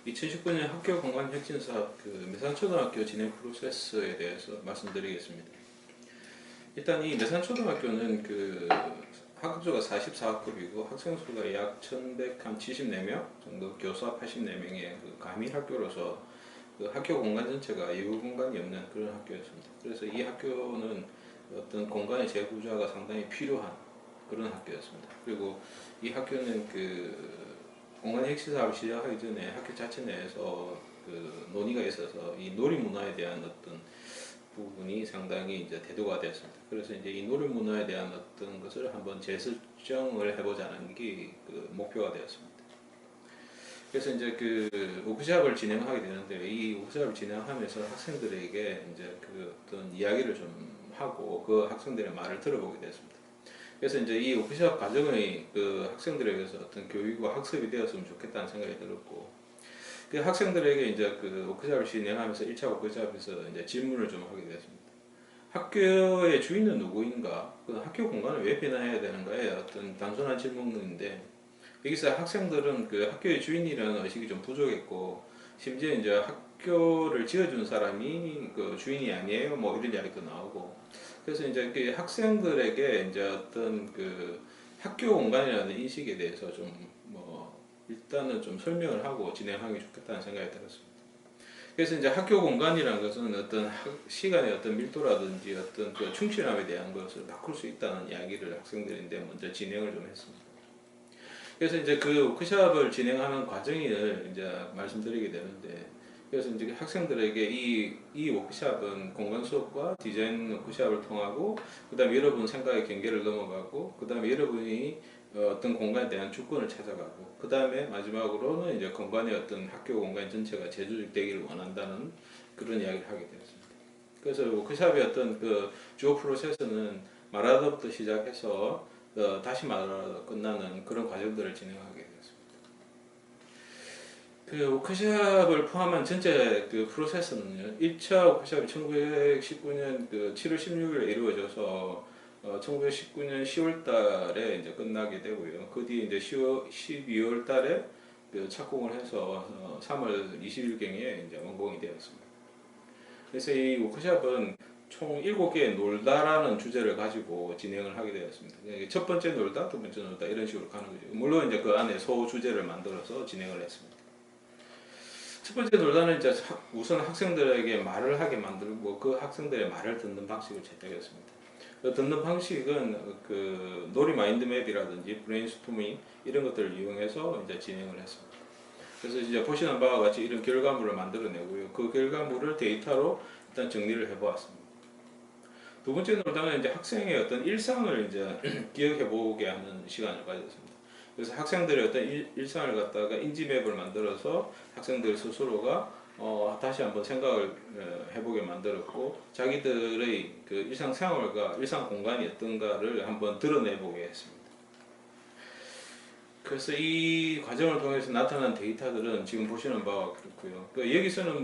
2019년 학교 공간 혁신 사업 매산초등학교 진행 프로세스에 대해서 말씀드리겠습니다. 일단 이 매산초등학교는 학교가 44학급이고 학생 수가 약 1174명 정도, 교사 84명의 가밀 학교로서 학교 공간 전체가 예우 공간이 없는 그런 학교였습니다. 그래서 이 학교는 어떤 공간의 재구조화가 상당히 필요한 그런 학교였습니다. 그리고 이 학교는 공간 혁신 사업을 시작하기 전에 학교 자체 내에서 논의가 있어서 이 놀이 문화에 대한 어떤 부분이 상당히 이제 대두가 됐습니다. 그래서 이제 이 놀이 문화에 대한 어떤 것을 한번 재설정을 해보자는 게 목표가 되었습니다. 그래서 이제 워크숍을 진행하게 되는데, 이 워크숍을 진행하면서 학생들에게 이제 어떤 이야기를 좀 하고 그 학생들의 말을 들어보게 됐습니다. 그래서 이제 이 워크숍 과정의 학생들에게서 어떤 교육과 학습이 되었으면 좋겠다는 생각이 들었고, 그 학생들에게 이제 워크숍을 진행하면서 1차 워크숍에서 이제 질문을 좀 하게 되었습니다. 학교의 주인은 누구인가? 학교 공간을 왜 변화해야 되는가에 어떤 단순한 질문인데, 여기서 학생들은 학교의 주인이라는 의식이 좀 부족했고, 심지어 이제 학교를 지어준 사람이 주인이 아니에요, 뭐 이런 이야기도 나오고. 그래서 이제 학생들에게 이제 어떤 학교 공간이라는 인식에 대해서 일단은 좀 설명을 하고 진행하기 좋겠다는 생각이 들었습니다. 그래서 이제 학교 공간이라는 것은 어떤 시간의 어떤 밀도라든지 어떤 충실함에 대한 것을 바꿀 수 있다는 이야기를 학생들인데 먼저 진행을 좀 했습니다. 그래서 이제 워크숍을 진행하는 과정을 이제 말씀드리게 되는데, 그래서 이제 학생들에게 이 워크숍은 공간 수업과 디자인 워크숍을 통하고, 그 다음에 여러분 생각의 경계를 넘어가고, 그 다음에 여러분이 어떤 공간에 대한 주권을 찾아가고, 그 다음에 마지막으로는 이제 공간의 어떤 학교 공간 전체가 재조직되기를 원한다는 그런 이야기를 하게 되었습니다. 그래서 워크숍의 어떤 주요 프로세스는 말하다부터 시작해서 다시 말하다 끝나는 그런 과정들을 진행하게 되었습니다. 워크숍을 포함한 전체 프로세스는요, 1차 워크숍이 1919년 7월 16일에 이루어져서 1919년 10월 달에 이제 끝나게 되고요. 그 뒤에 이제 12월 달에 착공을 해서 3월 20일경에 이제 완공이 되었습니다. 그래서 이 워크숍은 총 7개의 놀다라는 주제를 가지고 진행을 하게 되었습니다. 첫 번째 놀다, 두 번째 놀다 이런 식으로 가는 거죠. 물론 이제 그 안에 소주제를 만들어서 진행을 했습니다. 첫 번째 놀다는 이제 우선 학생들에게 말을 하게 만들고 그 학생들의 말을 듣는 방식을 채택했습니다. 듣는 방식은 놀이 마인드맵이라든지 브레인스토밍 이런 것들을 이용해서 이제 진행을 했습니다. 그래서 이제 보시는 바와 같이 이런 결과물을 만들어내고요. 그 결과물을 데이터로 일단 정리를 해보았습니다. 두 번째 놀다는 이제 학생의 어떤 일상을 이제 기억해보게 하는 시간을 가졌습니다. 그래서 학생들의 어떤 일상을 갖다가 인지맵을 만들어서 학생들 스스로가 다시 한번 생각을 해보게 만들었고, 자기들의 일상생활과 일상 공간이 어떤가를 한번 드러내보게 했습니다. 그래서 이 과정을 통해서 나타난 데이터들은 지금 보시는 바와 그렇고요. 여기서는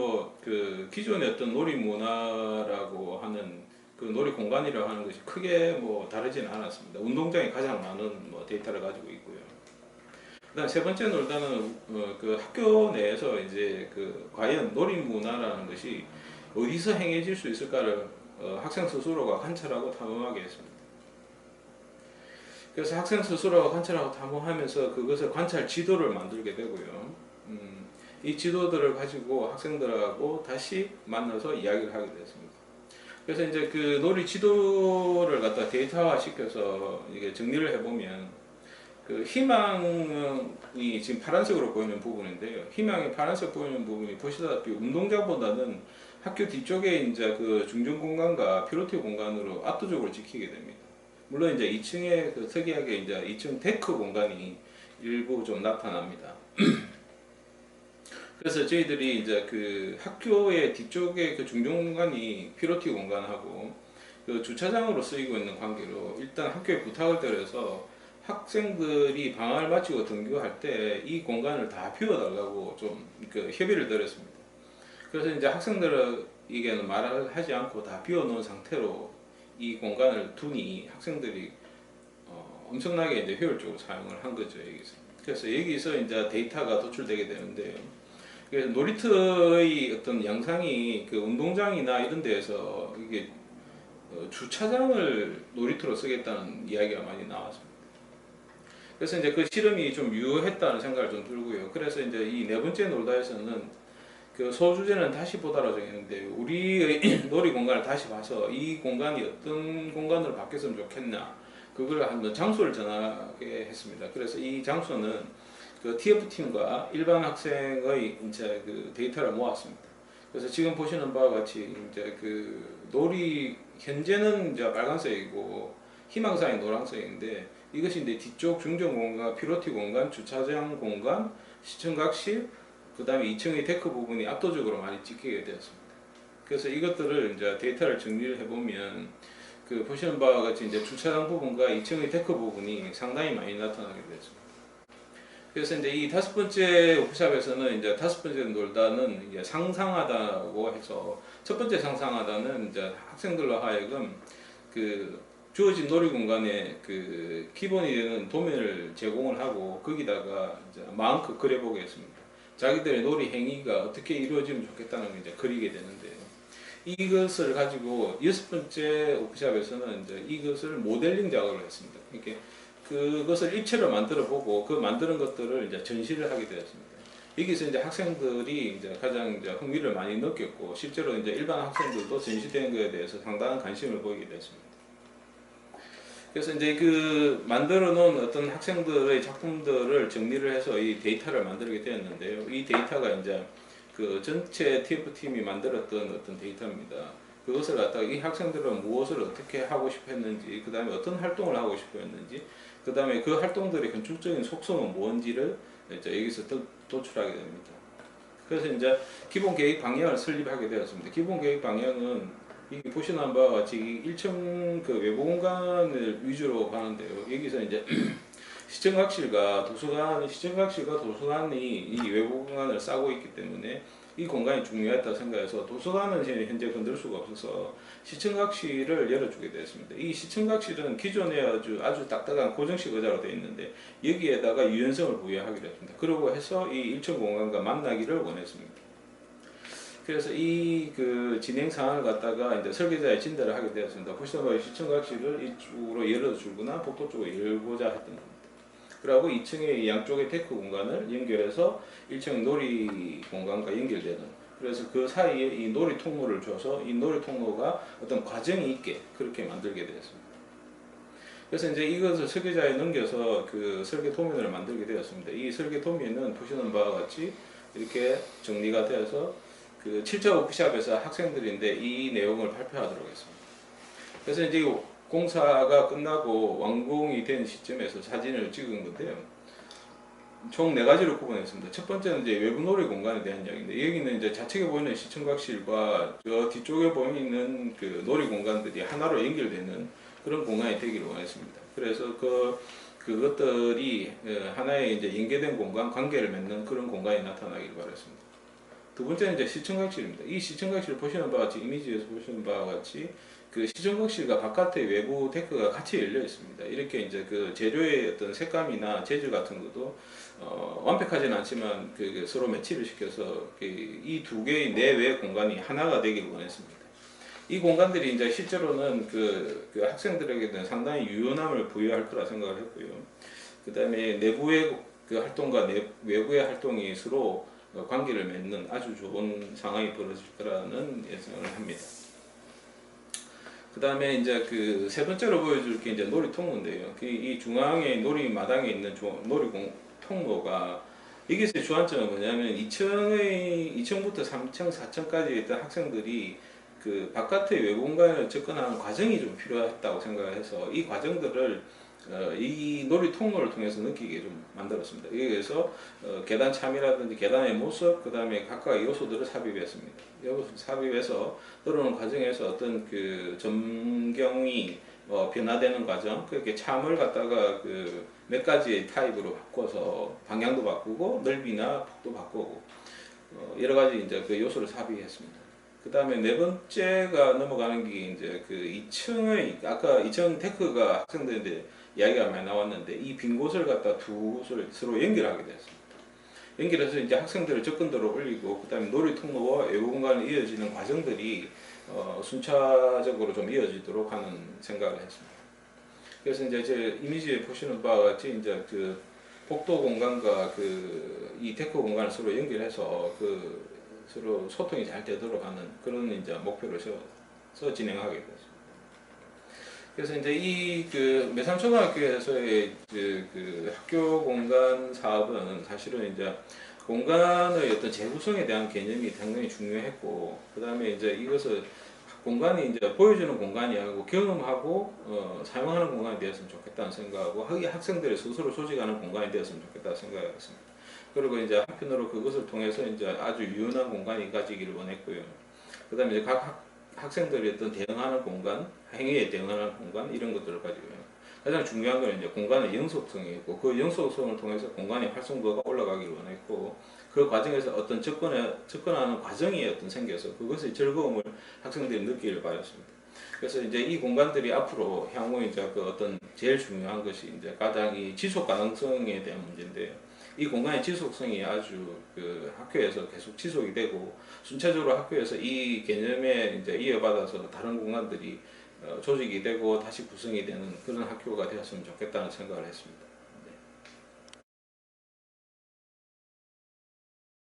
기존의 어떤 놀이 문화라고 하는 놀이 공간이라고 하는 것이 크게 다르지는 않았습니다. 운동장이 가장 많은 데이터를 가지고 있고요. 그다음 세 번째 놀다는 학교 내에서 이제 과연 놀이 문화라는 것이 어디서 행해질 수 있을까를 학생 스스로가 관찰하고 탐험하게 했습니다. 그래서 학생 스스로가 관찰하고 탐험하면서 그것을 관찰 지도를 만들게 되고요. 이 지도들을 가지고 학생들하고 다시 만나서 이야기를 하게 됐습니다. 그래서 이제 놀이 지도를 갖다 데이터화 시켜서 이게 정리를 해보면, 희망이 지금 파란색으로 보이는 부분인데요. 희망이 파란색 보이는 부분이 보시다시피 운동장보다는 학교 뒤쪽에 이제 중정 공간과 피로티 공간으로 압도적으로 지키게 됩니다. 물론 이제 2층에 특이하게 이제 2층 데크 공간이 일부 좀 나타납니다. 그래서 저희들이 이제 학교의 뒤쪽에 중정 공간이 피로티 공간하고 주차장으로 쓰이고 있는 관계로 일단 학교에 부탁을 드려서 학생들이 방학을 마치고 등교할 때 이 공간을 다 비워달라고 좀 협의를 드렸습니다. 그래서 이제 학생들에게는 말을 하지 않고 다 비워놓은 상태로 이 공간을 두니 학생들이 엄청나게 이제 효율적으로 사용을 한 거죠, 여기서. 그래서 여기서 이제 데이터가 도출되게 되는데요. 그래서 놀이터의 어떤 양상이 그 운동장이나 이런 데에서 이게 주차장을 놀이터로 쓰겠다는 이야기가 많이 나왔습니다. 그래서 이제 그 실험이 좀 유효했다는 생각을 좀 들고요. 그래서 이제 이 네 번째 놀다에서는 그 소주제는 다시 보다라고 정했는데 우리의 놀이 공간을 다시 봐서 이 공간이 어떤 공간으로 바뀌었으면 좋겠나 그걸 한번 장소를 정하게 했습니다. 그래서 이 장소는 그 TF팀과 일반 학생의 이제 그 데이터를 모았습니다. 그래서 지금 보시는 바와 같이 이제 그 놀이 현재는 이제 빨간색이고 희망사항이 노란색인데 이것이 이제 뒤쪽 중정 공간, 피로티 공간, 주차장 공간, 시청각실, 그 다음에 2층의 데크 부분이 압도적으로 많이 찍히게 되었습니다. 그래서 이것들을 이제 데이터를 정리를 해보면 그 보시는 바와 같이 이제 주차장 부분과 2층의 데크 부분이 상당히 많이 나타나게 되었습니다. 그래서 이제 이 다섯 번째 워크숍에서는 이제 다섯 번째 놀다는 이제 상상하다고 해서 첫 번째 상상하다는 이제 학생들로 하여금 그 주어진 놀이 공간에 그 기본이 되는 도면을 제공을 하고 거기다가 이제 마음껏 그려보게 했습니다. 자기들의 놀이 행위가 어떻게 이루어지면 좋겠다는 걸 이제 그리게 되는데요. 이것을 가지고 여섯 번째 워크숍에서는 이제 이것을 모델링 작업을 했습니다. 이렇게 그것을 입체로 만들어 보고 그 만드는 것들을 이제 전시를 하게 되었습니다. 여기서 이제 학생들이 이제 가장 이제 흥미를 많이 느꼈고 실제로 이제 일반 학생들도 전시된 것에 대해서 상당한 관심을 보이게 됐습니다. 그래서 이제 그 만들어 놓은 어떤 학생들의 작품들을 정리를 해서 이 데이터를 만들게 되었는데요. 이 데이터가 이제 그 전체 TF팀이 만들었던 어떤 데이터입니다. 그것을 갖다가 이 학생들은 무엇을 어떻게 하고 싶어 했는지, 그 다음에 어떤 활동을 하고 싶어 했는지, 그 다음에 그 활동들의 건축적인 속성은 뭔지를 이제 여기서 도출하게 됩니다. 그래서 이제 기본 계획 방향을 설립하게 되었습니다. 기본 계획 방향은 이 보시는 바와 같이 1층 그 외부 공간을 위주로 가는데요. 여기서 이제 시청각실과 도서관이 이 외부 공간을 싸고 있기 때문에 이 공간이 중요했다 생각해서 도서관은 현재 건들 수가 없어서 시청각실을 열어주게 되었습니다. 이 시청각실은 기존에 아주 딱딱한 고정식 의자로 되어 있는데 여기에다가 유연성을 부여하기로 했습니다. 그러고 해서 이 1층 공간과 만나기를 원했습니다. 그래서 이 그 진행 상황을 갖다가 이제 설계자의 진단을 하게 되었습니다. 보시다시피 시청각실을 이쪽으로 열어주거나 복도 쪽으로 열고자 했던 겁니다. 그리고 2층의 양쪽의 데크 공간을 연결해서 1층 놀이 공간과 연결되는, 그래서 그 사이에 이 놀이 통로를 줘서 이 놀이 통로가 어떤 과정이 있게 그렇게 만들게 되었습니다. 그래서 이제 이것을 설계자에 넘겨서 그 설계 도면을 만들게 되었습니다. 이 설계 도면은 보시는 바와 같이 이렇게 정리가 되어서 그 7차 워크숍에서 학생들인데 이 내용을 발표하도록 했습니다. 그래서 이제 공사가 끝나고 완공이 된 시점에서 사진을 찍은 건데요. 총 4가지로 구분했습니다. 첫 번째는 이제 외부 놀이 공간에 대한 이야기인데 여기는 이제 좌측에 보이는 시청각실과 저 뒤쪽에 보이는 그 놀이 공간들이 하나로 연결되는 그런 공간이 되기를 원했습니다. 그래서 그것들이 하나의 이제 연계된 공간, 관계를 맺는 그런 공간이 나타나길 바랐습니다. 두 번째는 이제 시청각실입니다. 이 시청각실 보시는 바와 같이 이미지에서 보시는 바와 같이 그 시청각실과 바깥의 외부 데크가 같이 열려 있습니다. 이렇게 이제 그 재료의 어떤 색감이나 재질 같은 것도 완벽하지는 않지만 그 서로 매치를 시켜서 이 두 개의 내외 공간이 하나가 되길 원했습니다. 이 공간들이 이제 실제로는 그 학생들에게는 상당히 유연함을 부여할 거라 생각을 했고요. 그 다음에 내부의 그 활동과 외부의 활동이 서로 관계를 맺는 아주 좋은 상황이 벌어질 거라는 예상을 합니다. 그 다음에 이제 그 세 번째로 보여줄 게 이제 놀이 통로인데요. 이 중앙에 놀이 마당에 있는 놀이 통로가 여기서의 주안점은 뭐냐면 2층부터 3층, 4층까지 있던 학생들이 그 바깥의 외부 공간을 접근하는 과정이 좀 필요했다고 생각을 해서 이 과정들을 이 놀이 통로를 통해서 느끼게 좀 만들었습니다. 여기에서 계단 참이라든지 계단의 모습, 그 다음에 각각의 요소들을 삽입했습니다. 여기서 삽입해서 들어오는 과정에서 어떤 그 전경이 변화되는 과정, 그렇게 참을 갖다가 그 몇 가지의 타입으로 바꿔서 방향도 바꾸고 넓이나 폭도 바꾸고 여러 가지 이제 그 요소를 삽입했습니다. 그 다음에 네 번째가 넘어가는 게 이제 그 2층의 아까 2층 데크가 학생들인데 이야기가 많이 나왔는데 이 빈 곳을 갖다 두 곳을 서로 연결하게 됐습니다. 연결해서 이제 학생들의 접근도를 올리고 그다음에 놀이 통로와 외부 공간에 이어지는 과정들이 순차적으로 좀 이어지도록 하는 생각을 했습니다. 그래서 이제 제 이미지에 보시는 바와 같이 이제 그 복도 공간과 이 데크 공간을 서로 연결해서 서로 소통이 잘 되도록 하는 그런 이제 목표를 세워서 진행하게 됐습니다. 그래서 이제 매산초등학교에서의 학교 공간 사업은 사실은 이제 공간의 어떤 재구성에 대한 개념이 상당히 중요했고, 그 다음에 이제 이것을 공간이 이제 보여주는 공간이 아니고 경험하고 사용하는 공간이 되었으면 좋겠다는 생각하고 학생들이 스스로 조직하는 공간이 되었으면 좋겠다는 생각이었습니다. 그리고 이제 한편으로 그것을 통해서 이제 아주 유연한 공간이 가지기를 원했고요. 그 다음에 이제 각 학생들이 어떤 대응하는 공간, 행위에 대응하는 공간 이런 것들을 가지고요. 가장 중요한 건 이제 공간의 영속성이고 그 영속성을 통해서 공간의 활성도가 올라가기를 원했고 그 과정에서 어떤 접근하는 과정이 생겨서 그것의 즐거움을 학생들이 느끼길 바랐습니다. 그래서 이제 이 공간들이 앞으로 향후 이제 제일 중요한 것이 이제 가장 이 지속 가능성에 대한 문제인데요. 이 공간의 지속성이 아주 학교에서 계속 지속이 되고 순차적으로 학교에서 이 개념에 이제 이어받아서 다른 공간들이 조직이 되고 다시 구성이 되는 그런 학교가 되었으면 좋겠다는 생각을 했습니다.